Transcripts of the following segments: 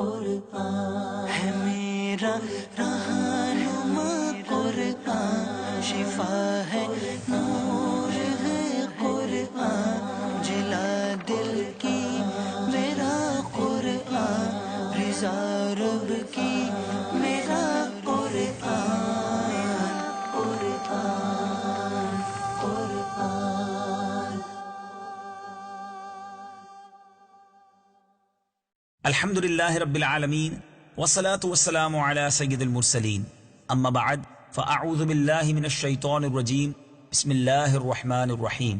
قرآن ہے میرا رہنما، قرآن شفا ہے، نور ہے قرآن، جلا دل کی میرا قرآن، رضا رب کی میرا قرآن، قرآن قرآن۔ الحمد للہ رب العالمین والصلاة والسلام علی سید المرسلین، اما بعد فاعوذ باللہ من الشیطان الرجیم، بسم اللہ الرحمن الرحیم۔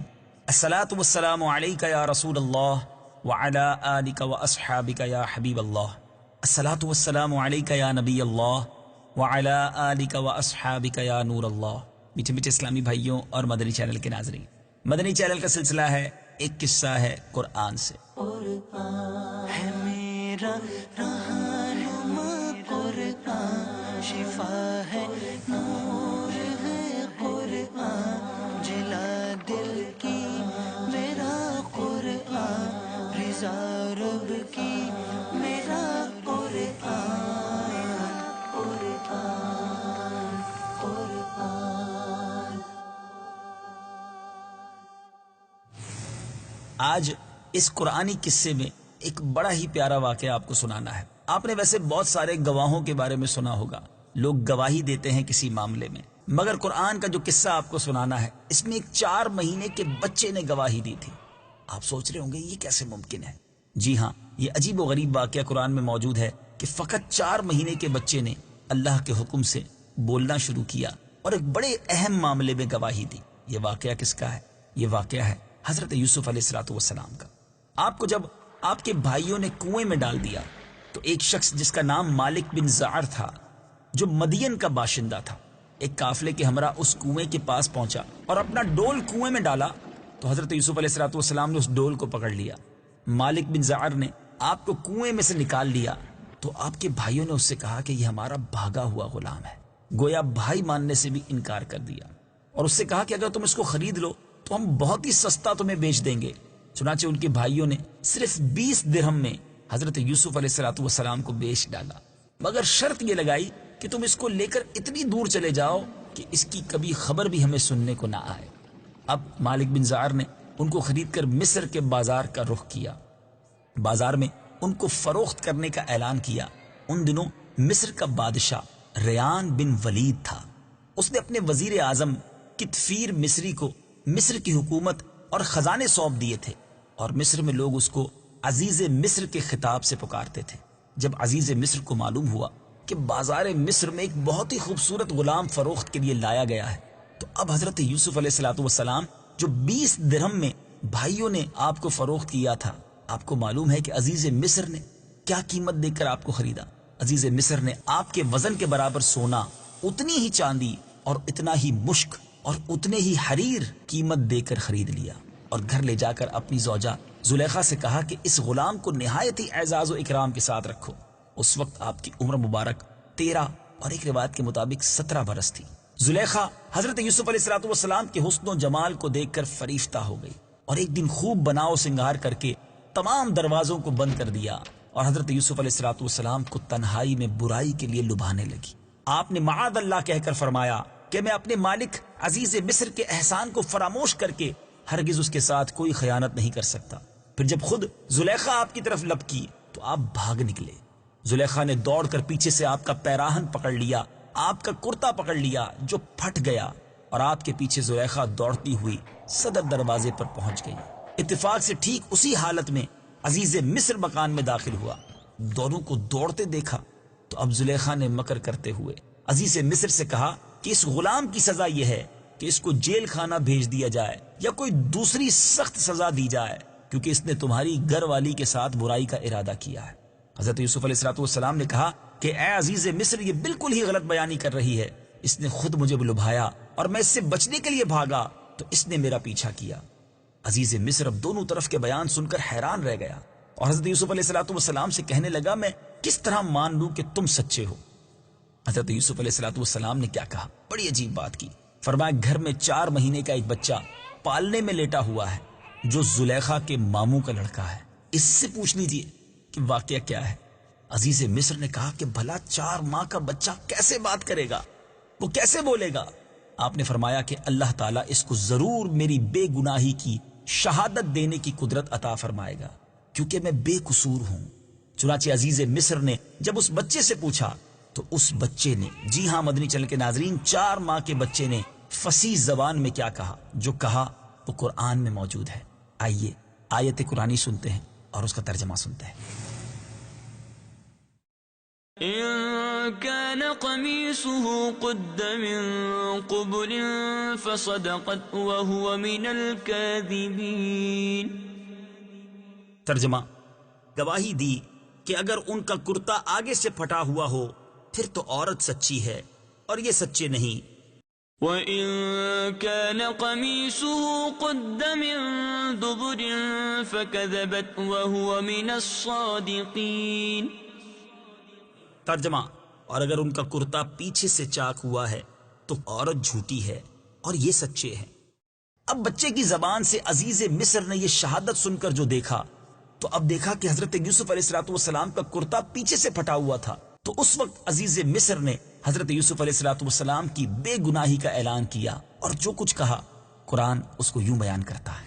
الصلاة والسلام علیک یا رسول اللہ وعلی آلک واصحابک یا حبیب اللہ، الصلاة والسلام علیک یا نبی اللہ وعلی آلک واصحابک یا نور اللہ۔ میٹھے میٹھے اسلامی بھائیوں اور مدنی چینل کے ناظرین، مدنی چینل کا سلسلہ ہے ایک قصہ ہے قرآن سے۔ قرآن ہے میرا رہنما، قرآن شفا ہے، نور ہے قرآن، جلا دل کی میرا قرآن، رضا رب کی میرا قرآن، قرآن قرآن۔ آج اس قرآنی قصے میں ایک بڑا ہی پیارا واقعہ آپ کو سنانا ہے۔ آپ نے ویسے بہت سارے گواہوں کے بارے میں سنا ہوگا، لوگ گواہی دیتے ہیں کسی معاملے میں، مگر قرآن کا جو قصہ آپ کو سنانا ہے اس میں ایک 4 مہینے کے بچے نے گواہی دی تھی۔ آپ سوچ رہے ہوں گے یہ کیسے ممکن ہے؟ جی ہاں، یہ عجیب و غریب واقعہ قرآن میں موجود ہے کہ فقط 4 مہینے کے بچے نے اللہ کے حکم سے بولنا شروع کیا اور ایک بڑے اہم معاملے میں گواہی دی۔ یہ واقعہ کس کا ہے؟ یہ واقعہ ہے حضرت یوسف علیہ السلام کا۔ آپ کو جب آپ کے بھائیوں نے کنویں میں ڈال دیا تو ایک شخص جس کا نام مالک بن زعر تھا، جو مدین کا باشندہ تھا، ایک قافلے کے ہمراہ اس کنویں کے پاس پہنچا اور اپنا ڈول کنویں میں ڈالا تو حضرت یوسف علیہ السلام نے اس ڈول کو پکڑ لیا۔ مالک بن زعر نے آپ کو کنویں میں سے نکال لیا تو آپ کے بھائیوں نے اس سے کہا کہ یہ ہمارا بھاگا ہوا غلام ہے، گویا بھائی ماننے سے بھی انکار کر دیا، اور اس سے کہا کہ اگر تم اس کو خرید لو تو ہم بہت ہی سستا تمہیں بیچ دیں گے۔ چنانچہ ان کے بھائیوں نے صرف 20 درہم میں حضرت یوسف علیہ السلام کو بیچ ڈالا، مگر شرط یہ لگائی کہ تم اس کو لے کر اتنی دور چلے جاؤ کہ اس کی کبھی خبر بھی ہمیں سننے کو نہ آئے۔ اب مالک بن زعر نے ان کو خرید کر مصر کے بازار کا رخ کیا، بازار میں ان کو فروخت کرنے کا اعلان کیا۔ ان دنوں مصر کا بادشاہ ریان بن ولید تھا۔ اس نے اپنے وزیر اعظم کتفیر مصری کو مصر کی حکومت اور خزانے سونپ دیے تھے، اور مصر میں لوگ اس کو عزیز مصر کے خطاب سے پکارتے تھے۔ جب عزیز مصر کو معلوم ہوا کہ بازار مصر میں ایک بہت ہی خوبصورت غلام فروخت کے لیے لایا گیا ہے، تو اب حضرت یوسف علیہ السلام جو 20 درہم میں بھائیوں نے آپ کو فروخت کیا تھا، آپ کو معلوم ہے کہ عزیز مصر نے کیا قیمت دے کر آپ کو خریدا۔ عزیز مصر نے آپ کے وزن کے برابر سونا، اتنی ہی چاندی اور اتنا ہی مشک اور اتنے ہی حریر قیمت دے کر خرید لیا، اور گھر لے جا کر اپنی زوجہ زلیخا سے کہا کہ اس غلام کو نہایت ہی اعزاز و اکرام کے ساتھ رکھو۔ اس وقت آپ کی عمر مبارک 13 اور ایک روایت کے مطابق 17 برس تھی۔ زلیخا حضرت یوسف علیہ السلام کے حسن و جمال کو دیکھ کر فریفتہ ہو گئی، اور ایک دن خوب بناؤ سنگار کر کے تمام دروازوں کو بند کر دیا اور حضرت یوسف علیہ السلام کو تنہائی میں برائی کے لیے لبھانے لگی۔ آپ نے معاذ اللہ کہہ کر فرمایا کہ میں اپنے مالک عزیز مصر کے احسان کو فراموش کر کے ہرگز اس کے ساتھ کوئی خیانت نہیں کر سکتا۔ پھر جب خود زلیخا آپ کی طرف لپکی تو آپ بھاگ نکلے۔ زلیخا نے دوڑ کر پیچھے سے آپ کا پیراہن پکڑ لیا، آپ کا کرتا پکڑ لیا جو پھٹ گیا، اور آپ کے پیچھے زلیخا دوڑتی ہوئی صدر دروازے پر پہنچ گئی۔ اتفاق سے ٹھیک اسی حالت میں عزیز مصر مکان میں داخل ہوا۔ دونوں کو دوڑتے دیکھا تو اب زلیخا نے مکر کرتے ہوئے عزیز مصر سے کہا کہ اس غلام کی سزا یہ ہے کہ اس کو جیل خانہ بھیج دیا جائے یا کوئی دوسری سخت سزا دی جائے، کیونکہ اس نے تمہاری گھر والی کے ساتھ برائی کا ارادہ کیا ہے۔ حضرت یوسف علیہ السلام نے کہا کہ اے عزیز مصر، یہ بالکل ہی غلط بیانی کر رہی ہے، اس نے خود مجھے لبھایا اور میں اس سے بچنے کے لیے بھاگا تو اس نے میرا پیچھا کیا۔ عزیز مصر اب دونوں طرف کے بیان سن کر حیران رہ گیا اور حضرت یوسف علیہ السلام سے کہنے لگا میں کس طرح مان لوں کہ تم سچے ہو؟ حضرت یوسف علیہ السلام نے کیا کہا؟ بڑی عجیب بات کی۔ فرمایا گھر میں 4 مہینے کا ایک بچہ پالنے میں لیٹا ہوا ہے جو زلیخا کے ماموں کا لڑکا ہے، اس سے پوچھ لیجیے کہ واقعہ کیا ہے۔ عزیز مصر نے کہا کہ بھلا 4 ماہ کا بچہ کیسے بات کرے گا، وہ کیسے بولے گا؟ آپ نے فرمایا کہ اللہ تعالیٰ اس کو ضرور میری بے گناہی کی شہادت دینے کی قدرت عطا فرمائے گا، کیونکہ میں بے قصور ہوں۔ چنانچہ عزیز مصر نے جب اس بچے سے پوچھا تو اس بچے نے، جی ہاں مدنی چینل کے ناظرین، 4 ماہ کے بچے نے فصیح زبان میں کیا کہا؟ جو کہا وہ قرآن میں موجود ہے۔ آئیے آیت قرآنی سنتے ہیں اور اس کا ترجمہ سنتے ہیں۔ إن كان قميصه قد من قبل فصدقت وهو من الكاذبين۔ ترجمہ، گواہی دی کہ اگر ان کا کرتا آگے سے پھٹا ہوا ہو پھر تو عورت سچی ہے اور یہ سچے نہیں۔ وَإِن كَانَ قَمِيصُهُ قُدَّ مِن دُبُرٍ فَكَذَبَتْ وَهُوَ مِنَ الصَّادِقِينَ۔ ترجمہ، اور اگر ان کا کرتا پیچھے سے چاک ہوا ہے تو عورت جھوٹی ہے اور یہ سچے ہیں۔ اب بچے کی زبان سے عزیز مصر نے یہ شہادت سن کر جو دیکھا تو اب دیکھا کہ حضرت یوسف علیہ السلام کا کرتا پیچھے سے پھٹا ہوا تھا، تو اس وقت عزیز مصر نے حضرت یوسف علیہ السلام کی بے گناہی کا اعلان کیا، اور جو کچھ کہا قرآن اس کو یوں بیان کرتا ہے۔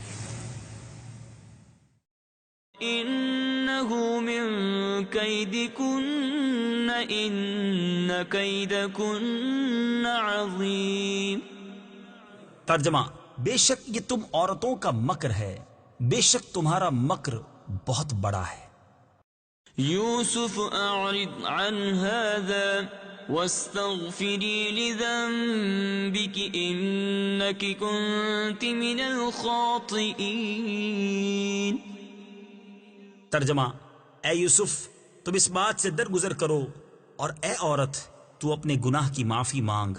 إِنَّهُ مِن كَيْدِكُنَّ إِنَّ كَيْدَكُنَّ عَظِيمٌ۔ ترجمہ، بے شک یہ تم عورتوں کا مکر ہے، بے شک تمہارا مکر بہت بڑا ہے۔ يوسف أعرض عن هذا واستغفري لذنبك إنك كنت من الخاطئين۔ ترجمہ، اے یوسف تم اس بات سے درگزر کرو، اور اے عورت تو اپنے گناہ کی معافی مانگ،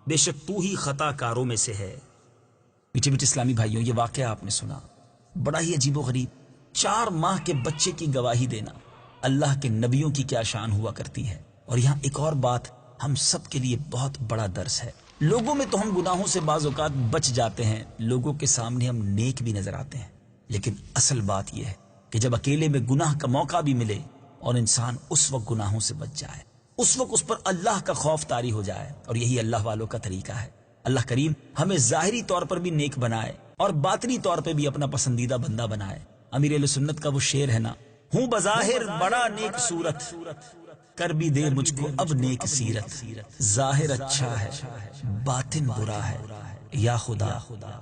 بے شک تو ہی خطا کاروں میں سے ہے۔ میٹھے میٹھے اسلامی بھائیوں، یہ واقعہ آپ نے سنا، بڑا ہی عجیب و غریب، 4 ماہ کے بچے کی گواہی دینا اللہ کے نبیوں کی کیا شان ہوا کرتی ہے۔ اور یہاں ایک اور بات ہم سب کے لیے بہت بڑا درس ہے۔ لوگوں میں تو ہم گناہوں سے بعض اوقات بچ جاتے ہیں، لوگوں کے سامنے ہم نیک بھی نظر آتے ہیں، لیکن اصل بات یہ ہے کہ جب اکیلے میں گناہ کا موقع بھی ملے اور انسان اس وقت گناہوں سے بچ جائے، اس وقت اس پر اللہ کا خوف طاری ہو جائے، اور یہی اللہ والوں کا طریقہ ہے۔ اللہ کریم ہمیں ظاہری طور پر بھی نیک بنائے اور باطنی طور پہ بھی اپنا پسندیدہ بندہ بنائے۔ امیر اہل سنت کا وہ شعر ہے نا، ہوں بظاہر بڑا نیک صورت، کر بھی دے مجھ کو اب نیک سیرت، ظاہر اچھا ہے باطن برا ہے، یا خدا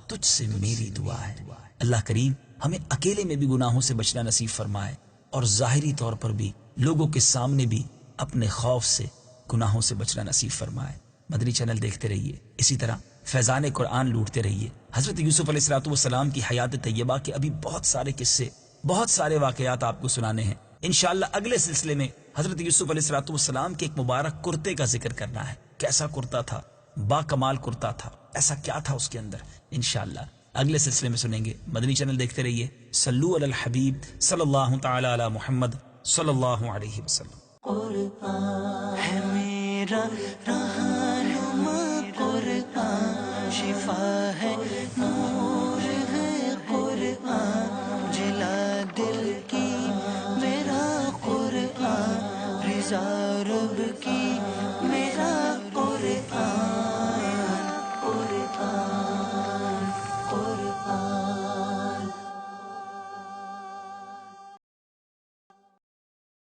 تجھ سے میری دعا ہے۔ اللہ کریم ہمیں اکیلے میں بھی گناہوں سے بچنا نصیب فرمائے اور ظاہری طور پر بھی لوگوں کے سامنے بھی اپنے خوف سے گناہوں سے بچنا نصیب فرمائے۔ مدنی چینل دیکھتے رہیے، اسی طرح فیضان قرآن لوٹتے رہیے۔ حضرت یوسف علیہ السلام کی حیات طیبہ کے ابھی بہت سارے قصے، بہت سارے واقعات آپ کو سنانے ہیں۔ انشاءاللہ اگلے سلسلے میں حضرت یوسف علیہ السلام کے ایک مبارک کرتے کا ذکر کرنا ہے۔ کیسا کرتا تھا، با کمال کرتا تھا، ایسا کیا تھا اس کے اندر، انشاءاللہ اگلے سلسلے میں سنیں گے۔ مدنی چینل دیکھتے رہیے۔ صلو علی الحبیب صلی اللہ تعالی علی محمد صلی اللہ علیہ وسلم۔ قرآن ہے میرا رہنما، قرآن شفا ہے، نور ہے قرآن، جلا دل کی میرا قرآن، رضا